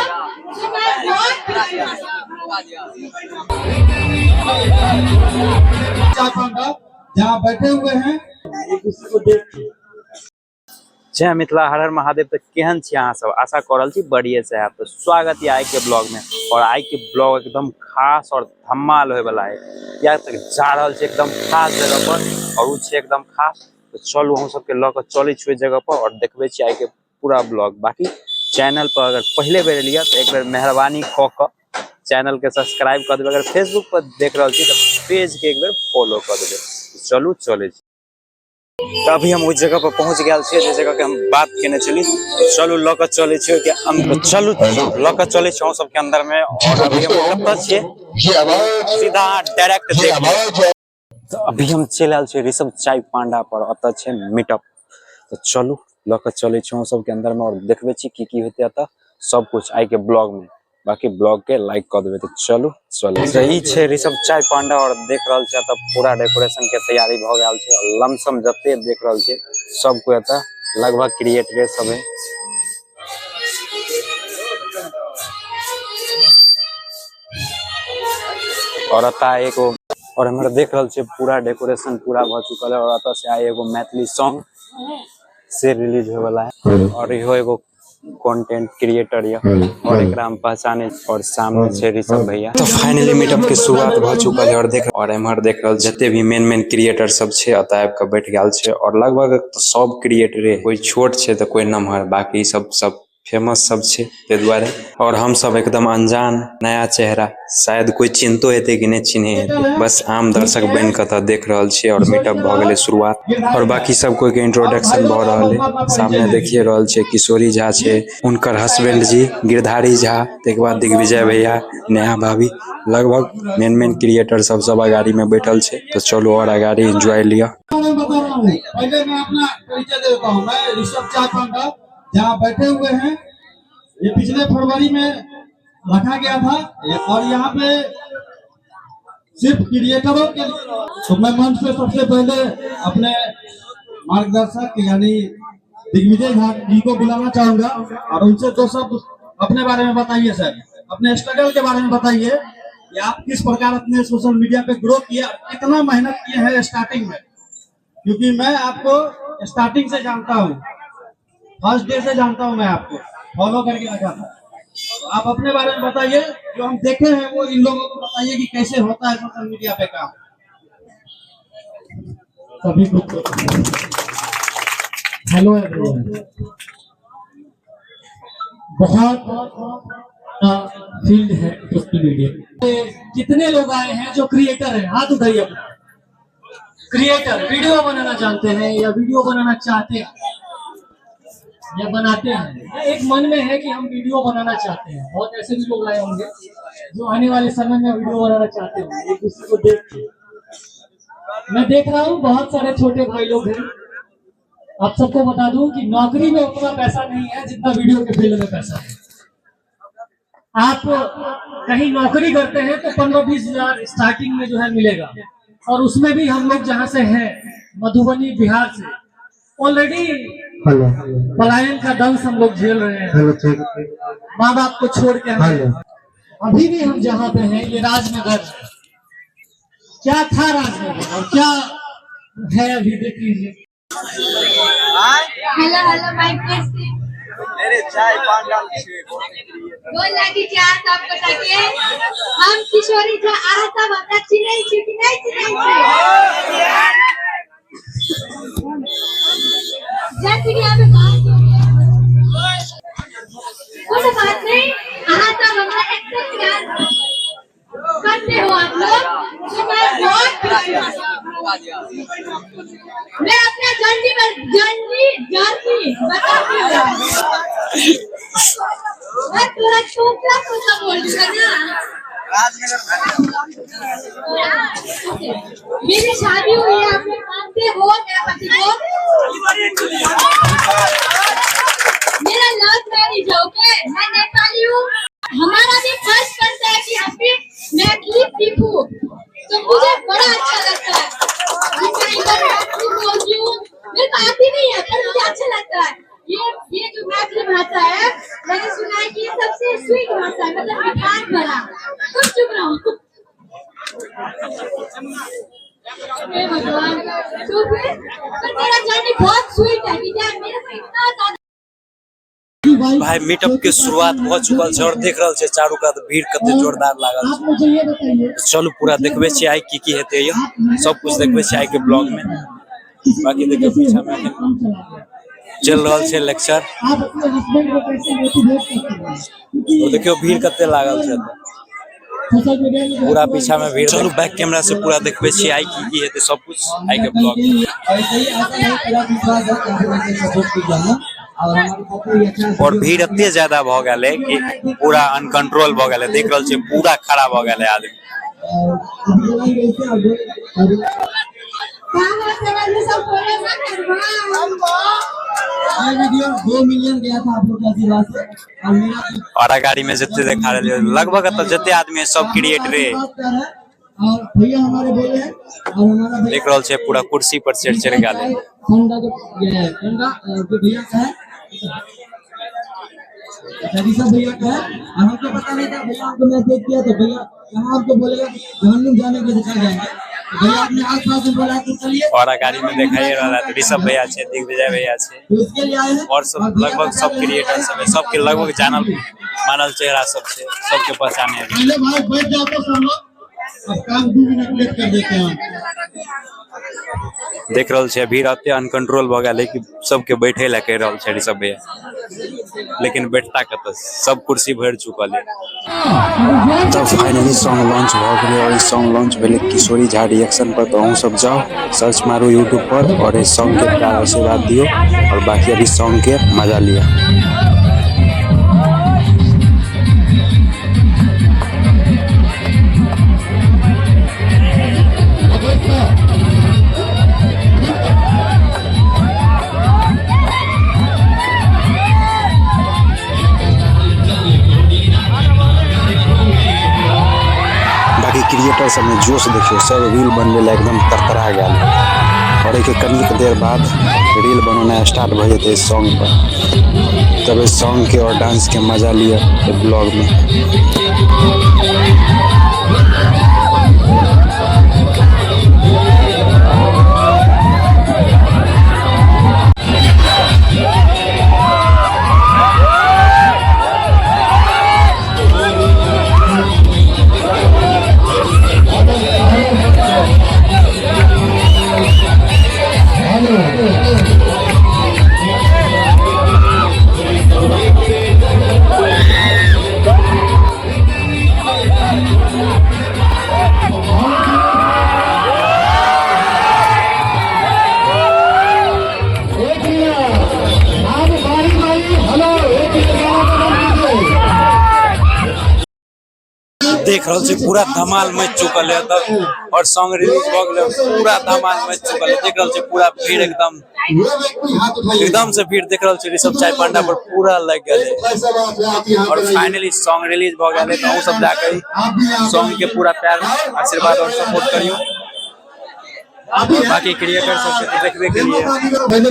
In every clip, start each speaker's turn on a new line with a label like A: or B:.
A: तो मैं बहुत
B: जहाँ बैठे हुए हैं एक दूसरे को देख के।
C: जय मिथिला, हर हर महादेव। तो केहन छी अहाँ सब? आशा करल छी बढ़िया से है। तो स्वागत है आई के ब्लॉग में। और आई के ब्लॉग एकदम खास और धमाल होए वाला है। या तक जा रहल छै एकदम खास जगह पर और उ छै एकदम खास। तो चलू हम सबके ल के चलै छी ओइ जगह पर और देखबे छी आई के पूरा ब्लॉग। बाकी चैनल पर अगर पहले बेर लिया तो एक बेर मेहरबानी क के चैनल के सब्सक्राइब कर देबे। अगर फेसबुक पर देख रहल छी तो पेज के एक बेर फॉलो कर देबे। चलू चले छी। तो अभी हम उस जगह पर पहुंच गए छे जे जगह के हम बात केने चली। चलू ल के चले छी के चलू ल के चले छी हम सब के अंदर में। और अभी हम कत छे सीधा डायरेक्ट देख। तो अभी हम चल आल छे ऋषभ चाय पांडा पर। अत छे मीटअप। तो चलू ल के चले छी हम सब के अंदर में और देखबे छी की होते अत सब कुछ आई के ब्लॉग में। बाकी ब्लॉग के लाइक कर देबे। तो चलू चले। तो ई छे ऋषभ चाय पांडा और देख रहल छे त पूरा डेकोरेशन के तैयारी भ गेल छे। लमसम जते देख रहल छे सब को एता लगभग क्रिएटर सब है। और अता एगो और हमरा देख रहल छे पूरा डेकोरेशन पूरा भ चुकल है। और अता से आए एगो मैथिली सॉन्ग से रिलीज होए वाला है। और इहो एगो कंटेंट क्रिएटर या और एकरा हम पहचाने। और सामने छे ऋषभ भैया। तो फाइनली मीटअप के शुरुआत भ चुकल है। और देख और एमहर देख रहल जते भी मेन क्रिएटर सब छे अता आब के बैठ गेल छे। और लगभग तो सब क्रिएटरे कोई छोट छे तो कोई नमहर बाकी सब फेमस सब छे ते द्वारे। और हम सब एकदम अनजान नया चेहरा शायद कोई चिंतो हेते कि नहीं चिन्हे हेते। बस आम दर्शक बन के त देख रहल छे। और मीटअप भ गेले शुरुआत। और बाकी सब कोई के इंट्रोडक्शन भ रहल है। सामने देखिए रहल छे किशोरी झा छे उनकर हस्बैंड जी गिरधारी झा। तेके बाद दिग्विजय भैया नेहा भाभी लगभग मेन क्रिएटर सब अगाड़ी में बैठल छे। तो चलो और अगाड़ी एंजॉय लिया।
B: पहले मैं अपना परिचय देता हूँ। मैं ऋषभ चाय पांडा। जहाँ बैठे हुए हैं ये पिछले फरवरी में रखा गया था। और यहाँ पे सिर्फ क्रिएटरों के लिए। तो मैं मंच पे सबसे पहले अपने मार्गदर्शक यानी दिग्विजय झा जी को बुलाना चाहूंगा। और उनसे तो सब अपने बारे में बताइए सर। अपने स्ट्रगल के बारे में बताइए कि आप किस प्रकार अपने सोशल मीडिया पे ग्रो किया, कितना मेहनत किए हैं स्टार्टिंग में। क्योंकि मैं आपको स्टार्टिंग से जानता हूँ, फर्स्ट डे से जानता हूँ। मैं आपको फॉलो करके रखा था। तो आप अपने बारे में बताइए, जो हम देखे हैं वो इन लोगों को बताइए कि कैसे होता है सोशल मीडिया पे काम। सभी को हेलो एवरीवन। बहुत फील्ड है सोशल मीडिया। कितने लोग आए हैं जो क्रिएटर हैं? हाथ उठाइए अपना। क्रिएटर वीडियो बनाना जानते हैं या वीडियो बनाना चाहते हैं या बनाते हैं। एक मन में है कि हम वीडियो बनाना चाहते हैं। बहुत ऐसे भी लोग आए होंगे जो आने वाले समय में वीडियो बनाना चाहते हैं एक दूसरे को देख के। मैं देख रहा हूँ बहुत सारे छोटे भाई लोग हैं। आप सबको बता दूं कि नौकरी में उतना पैसा नहीं है जितना वीडियो के फील्ड में पैसा है। आप कहीं नौकरी करते हैं तो 15-20 हजार स्टार्टिंग में जो है मिलेगा। और उसमें भी हम लोग जहाँ से हैं मधुबनी बिहार से ऑलरेडी पलायन का दंश हम लोग झेल रहे हैं। माँ बाप को छोड़ के अभी भी हम जहाँ पे हैं ये राजनगर है। क्या था राजनगर और क्या है अभी देख लीजिए।
A: Hello hello mic testing.
D: मेरे चाय पांडा
A: बोल लगी क्या सब पता के हम किशोरी झा आ सब हमरा चिन्है छी कि नहीं चिन्है छी। जैसे कि आप कोई बात नहीं। आ सब हमरा एक्सेप्ट करते हो आप लोग। तो मैं बहुत खुश हूं। मैं अपना जर्नी बताती हूँ। मैं पूरा टोकला बोल दूंगा ना। मेरी शादी हुई है, आप लोग मानते हो? मेरा पति को मेरा लव मैरिज है। ओके, मैं नेपाली हूँ। हमारा भी फर्स्ट बनता है कि हम भी मैथिली सीखूं। तो मुझे बड़ा अच्छा लगता है। मेरे को आती नहीं है पर मुझे अच्छा लगता है। ये जो मैथिली भाषा है मैंने सुना है कि सबसे स्वीट भाषा है, मतलब मिठास भरा। तुम चुप रहो। हे भगवान, तो फिर तेरा जर्नी बहुत स्वीट है, ठीक है? मेरे को इतना ज्यादा
C: भाई मीटअप के शुरुआत हो चुकल है और देख रहल छे चारों कात भीड़ कते जोरदार लागल
B: आप मुझे ये बताइए
C: छे। चलू पूरा देखबे छी आई की हेते ये सब कुछ देखबे छी आई के ब्लॉग में। बाकी देखियो पीछा में चल रहल छे लेक्चर
B: आप अपने हस्बैंड को कैसे मोटिवेट करते हैं?
C: और देखियो भीड़ कते लागल छे
B: सोशल मीडिया में
C: पूरा पीछा में भीड़। चलू बैक कैमरा से पूरा देखबे छी आई की हेते सब कुछ आई के ब्लॉग में। और भीड़ एते ज्यादा भ गेले कि पूरा अनकंट्रोल भ गेले। देख रहल छे पूरा खड़ा भ गेले आदमी।
A: ये सब बोले ना करवा।
B: ये वीडियो 2 मिलियन गया था आप लोग के आशीर्वाद से और मेरा
C: और गाड़ी में जते देखा रहे लगभग तो जते आदमी सब क्रिएटर है।
B: और भैया हमारे बोले हैं और हमारा
C: देख रहल छे पूरा कुर्सी पर चढ़ गेले।
B: होंडा के ये होंडा जो भैया का है ऋषभ भैया का है। हमको पता नहीं था, भैया हमको मैसेज किया तो भैया यहाँ आपको बोलेगा जहन्नुम जाने के लिए चल जाएंगे। भैया अपने आस-पास में बोला तो चलिए।
C: और गाड़ी में दिखाई रहा तो ऋषभ भैया छे, दिग्विजय भैया छे
B: तो इसके लिए आए हैं
C: और सब लगभग सब क्रिएटर सब है। सबके लगभग जानल मानल चेहरा सब छे, सबके पहचाने है।
B: पहले भाई बैठ जाओ तो सब लोग अब काम 2 मिनट लेट कर देते हैं।
C: देख रहल छे भीड़ अते अनकंट्रोल भ गेले कि सबके बैठे ला कह रहल छे ऋषभ भैया, लेकिन बैठता कत सब कुर्सी भर चुकल है।
E: तब फाइनली सॉन्ग लॉन्च भ गेलै और सॉन्ग लॉन्च भेलै किशोरी झा रिएक्शन पर। तो अहूँ सब जाओ सर्च मारो यूट्यूब पर और इस सॉन्ग के प्यार आशीर्वाद दियो और बाकी अभी सॉन्ग के मजा लिया। क्रिएटर सब में जोश देखियो, सब रील बनवे ला एकदम तरतरा गया और एक कनिक देर बाद रील बनाना स्टार्ट हो जाते इस सॉन्ग पर। तब इस सॉन्ग के और डांस के मजा लिया ब्लॉग में।
C: देख रहल छी पूरा धमाल मच चुकल है तब और सॉन्ग रिलीज भ गेलै पूरा धमाल मच चुकल है। देख रहल छी पूरा भीड़ एकदम से भीड़ देख रहल छी ऋषभ चाय पांडा पर पूरा लग गेलै और फाइनली सॉन्ग रिलीज भ गेलै। तो हम सब जाके सॉन्ग के पूरा प्यार आशीर्वाद और सपोर्ट करियो। बाकी क्रिएटर सब से देखबे के लिए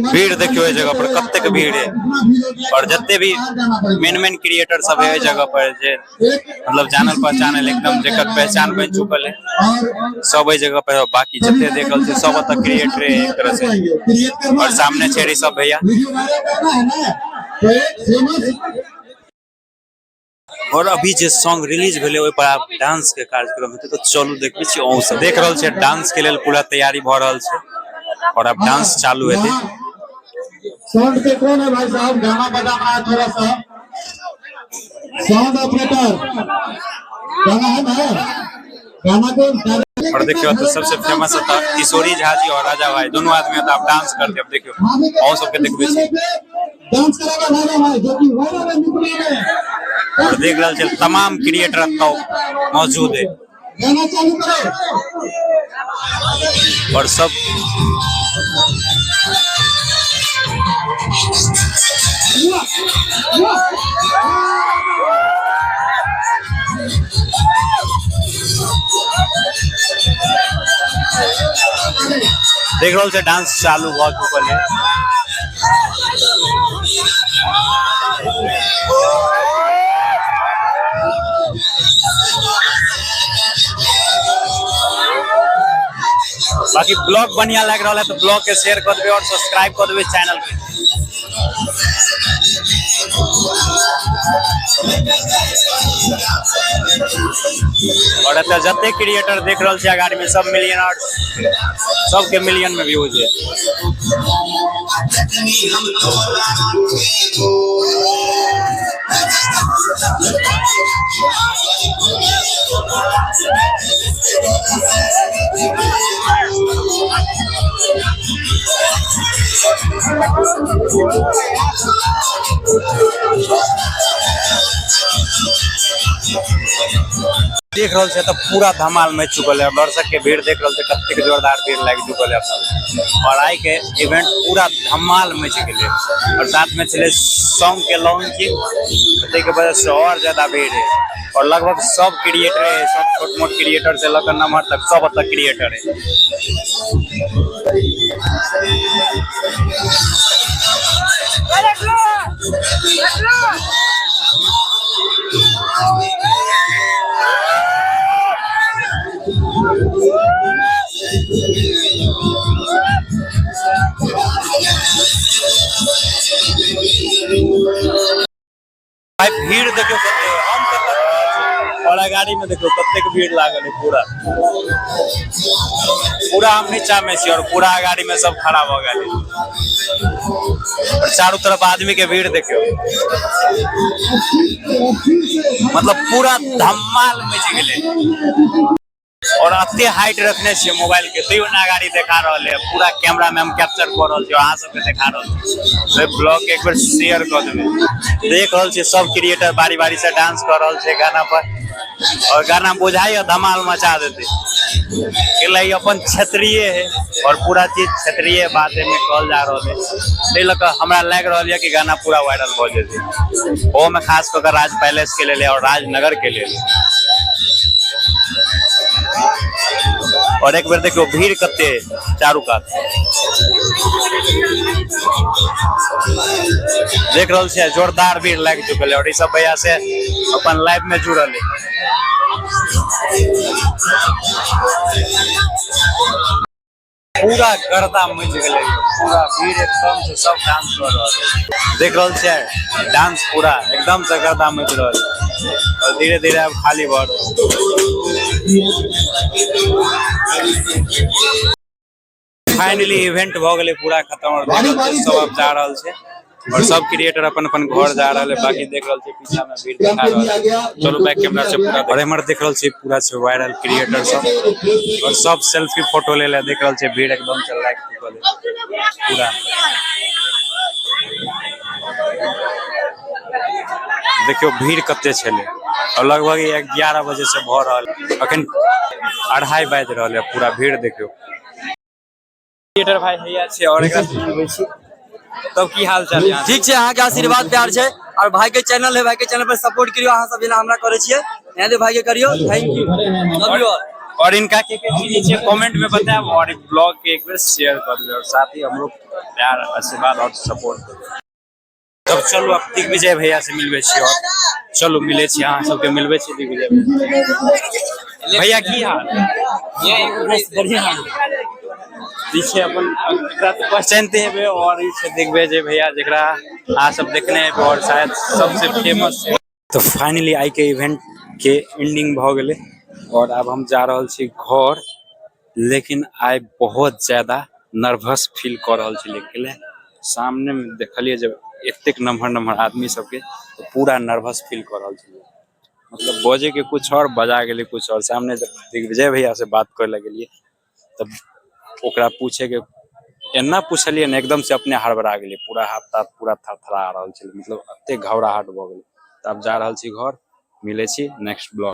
C: भीड़ देखियो ए जगह पर कतेक भीड़ है और जत्ते भी मेन क्रिएटर सब है जगह पर जे मतलब जानल पहचानल एकदम जेकर पहचान बन चुकल है सब ए जगह पर। बाकी जत्ते देखल छै सब तक क्रिएटर है एक तरह से और सामने छे ऋषभ भैया। और अभी जे सॉन्ग रिलीज भेले ओइ पर आप डांस के कार्यक्रम हेतै तो चलू देखबे छी। अहूँ सब देख रहल छै डांस के लेल पूरा तैयारी भ रहल छै और अब डांस चालू हेतै।
B: साउंड पे कौन है भाई साहब? गाना बजाना है थोड़ा सा। साउंड ऑपरेटर गाना है ना? गाना को
C: और देखियो तो सबसे फेमस था किशोरी झा जी और राजा भाई दोनों आदमी अब डांस करते। अब देखियो और सबके देखबे छी
B: डांस करेगा राजा भाई जो कि वायरल है निकले में।
C: और देख रहल छै तमाम क्रिएटर तो मौजूद है
B: गाना चालू करो
C: और सब देख रहल छै डांस चालू भ चुकल है। बाकी ब्लॉग बढ़िया लग रहा है तो ब्लॉग के शेयर कर देवे और सब्सक्राइब कर देवे चैनल के। और एत जते क्रिएटर देख रहा है गाड़ी में सब मिलियनर सबके मिलियन में व्यूज है। देख रहा है तो पूरा धमाल मच चुकल है। दर्शक के भीड़ देख रहा है कते जोरदार भीड़ लग चुकल है और आई के इवेंट पूरा धमाल मच गए और साथ में चले सॉन्ग के लॉन्चिंग के वजह से और ज्यादा भीड़ है और लगभग सब क्रिएटर है, सब छोट मोट क्रिएटर से लेकर नंबर तक सब तक क्रिएटर है। भाई भीड़ देखो कते हम और गाड़ी में देखो कते के भीड़ लागल है पूरा हम नीचा में छी और पूरा गाड़ी में सब खड़ा हो गए और चारों तरफ आदमी के भीड़ देखो मतलब पूरा धमाल मच गए और अते हाइट रखने से मोबाइल के तो ना गाड़ी दिखा रहा है पूरा कैमरा में हम कैप्चर कर रहा है अहाँ सबके दिखा रहा है। ब्लॉग एक बार शेयर कर देवे देख रहा है सब क्रिएटर बारी बारी से डांस कर रहा है गाना पर और गाना बुझाई और धमाल मचा देते अपन क्षेत्रीय है और पूरा चीज क्षेत्रीय बात में कहल जा रहा है लग हमरा लग रहा है कि गाना पूरा वायरल हो जाते वो में खास कर राज पैलेस के लिए और राजनगर के लिए। और एक बार देखो भीड़ कते चारू का देख रहा है जोरदार भीड़ लग चुकल है और सब भैया से अपन लाइव में जुड़ल है। पूरा गर्दा मच गए पूरा भीड़ एकदम से सब डांस कर रहा है देख रहा है डांस पूरा एकदम से गर्दा मच रहा है और धीरे धीरे अब खाली बढ़ फाइनली इवेंट भ गए पूरा खत्म और सब अब जा रहा है और सब क्रिएटर अपन अपन घर जा रहा है। बाकी देख रहा है पीछा में भीड़ दिखा रहा है चलो बैक कैमरा से पूरा और हमर देख रहा है पूरा से वायरल क्रिएटर सब और सब सेल्फी फोटो ले देख रहा है भीड़ एकदम चल रहा है पूरा देखियो भीड़ कते छले और लगभग 11 बजे से भ रहा अखन 2:30 बाज रहा है पूरा भीड़ देखियो क्रिएटर भाई भैया छे और एकरा सुनबै छी तब की हाल चाल है
F: ठीक है अहाँ के आशीर्वाद प्यार है और भाई के चैनल है भाई के चैनल पर सपोर्ट करियो अहाँ सब जेना हमरा करे छिए यहां दे भाई के करियो थैंक यू लव यू
C: और इनका के नीचे कमेंट में बताओ और ब्लॉग के एक बार शेयर कर दो और साथ ही हम लोग प्यार आशीर्वाद और सपोर्ट करो। तब चलो अब दिग्विजय भैया से मिलबे छी और चलो मिले छी अहाँ सबके मिलबे छी दिग्विजय भैया की हाल ये बढ़िया पीछे अपन पहचानते हैं और इसे दिग्विजय भैया जरा आ सब देखने हैं और शायद सबसे फेमस है। तो फाइनली आई के इवेंट के एंडिंग भ गए और अब हम जा रहा छी घर लेकिन आई बहुत ज्यादा नर्वस फील कर रहा छी लेकिन सामने में देखलिए जब एतेक नम्हर आदमी सबके तो पूरा नर्वस फील कर रहा छी मतलब बजे के कुछ और बजा गए कुछ और सामने जब दिग्विजय भैया से बात करे लगे तब ओकरा पूछे के एना पूछलिए न एकदम से अपने हड़बड़ा गए पूरा हाथ ताथ पूरा थरथरा रहा मतलब अते घबराहट भ गए। तब जा रहा छी घर मिले छी नेक्स्ट ब्लॉग।